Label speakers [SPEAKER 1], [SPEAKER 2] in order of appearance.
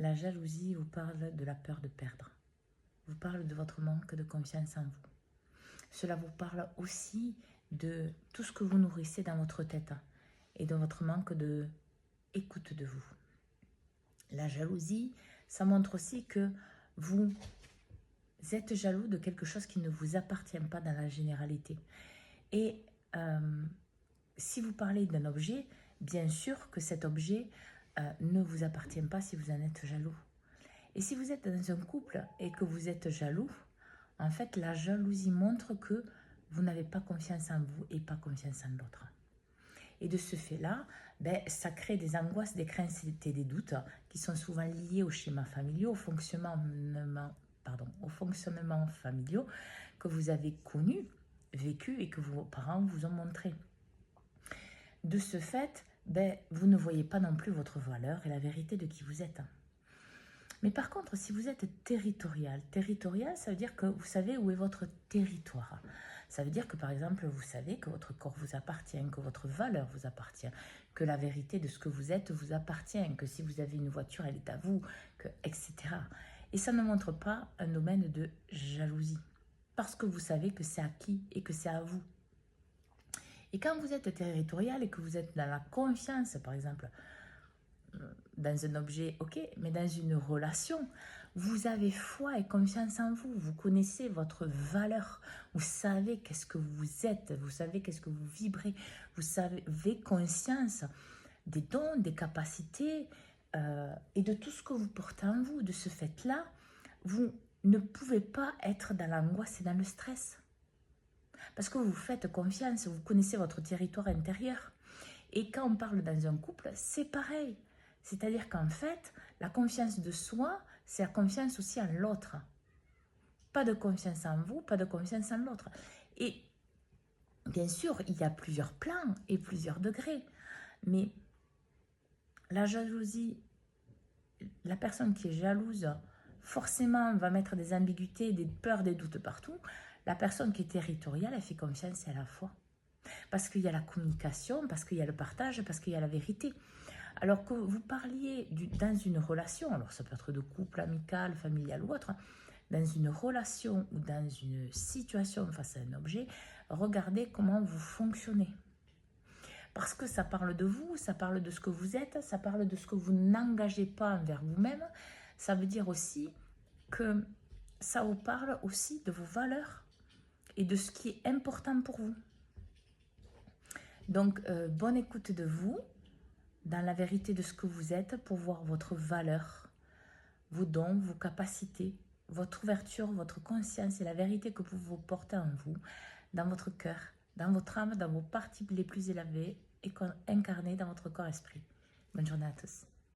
[SPEAKER 1] La jalousie vous parle de la peur de perdre. Vous parle de votre manque de confiance en vous. Cela vous parle aussi de tout ce que vous nourrissez dans votre tête et de votre manque de écoute de vous. La jalousie, ça montre aussi que vous êtes jaloux de quelque chose qui ne vous appartient pas dans la généralité. Et si vous parlez d'un objet, bien sûr que cet objet ne vous appartient pas si vous en êtes jaloux. Et si vous êtes dans un couple et que vous êtes jaloux, en fait, la jalousie montre que vous n'avez pas confiance en vous et pas confiance en l'autre. Et de ce fait-là, ça crée des angoisses, des craintes et des doutes qui sont souvent liés aux schémas familiaux, au fonctionnement familiaux que vous avez connu, vécu et que vos parents vous ont montré. De ce fait, vous ne voyez pas non plus votre valeur et la vérité de qui vous êtes. Mais par contre, si vous êtes territorial, ça veut dire que vous savez où est votre territoire. Ça veut dire que, par exemple, vous savez que votre corps vous appartient, que votre valeur vous appartient, que la vérité de ce que vous êtes vous appartient, que si vous avez une voiture, elle est à vous, etc. Et ça ne montre pas un domaine de jalousie, parce que vous savez que c'est acquis et que c'est à vous. Et quand vous êtes territorial et que vous êtes dans la confiance, par exemple, dans un objet, ok, mais dans une relation, vous avez foi et confiance en vous, vous connaissez votre valeur, vous savez qu'est-ce que vous êtes, vous savez qu'est-ce que vous vibrez, vous avez conscience des dons, des capacités et de tout ce que vous portez en vous. De ce fait-là, vous ne pouvez pas être dans l'angoisse et dans le stress. Parce que vous faites confiance, vous connaissez votre territoire intérieur. Et quand on parle dans un couple, c'est pareil. C'est-à-dire qu'en fait, la confiance de soi, c'est la confiance aussi en l'autre. Pas de confiance en vous, pas de confiance en l'autre. Et bien sûr, il y a plusieurs plans et plusieurs degrés. Mais la jalousie, la personne qui est jalouse, forcément va mettre des ambiguïtés, des peurs, des doutes partout. La personne qui est territoriale, elle fait confiance à la fois. Parce qu'il y a la communication, parce qu'il y a le partage, parce qu'il y a la vérité. Alors que vous parliez dans une relation, alors ça peut être de couple, amical, familial ou autre, dans une relation ou dans une situation face à un objet, regardez comment vous fonctionnez. Parce que ça parle de vous, ça parle de ce que vous êtes, ça parle de ce que vous n'engagez pas envers vous-même. Ça veut dire aussi que ça vous parle aussi de vos valeurs et de ce qui est important pour vous. Donc, bonne écoute de vous, dans la vérité de ce que vous êtes, pour voir votre valeur, vos dons, vos capacités, votre ouverture, votre conscience et la vérité que vous portez en vous, dans votre cœur, dans votre âme, dans vos parties les plus élevées et incarnées dans votre corps-esprit. Bonne journée à tous.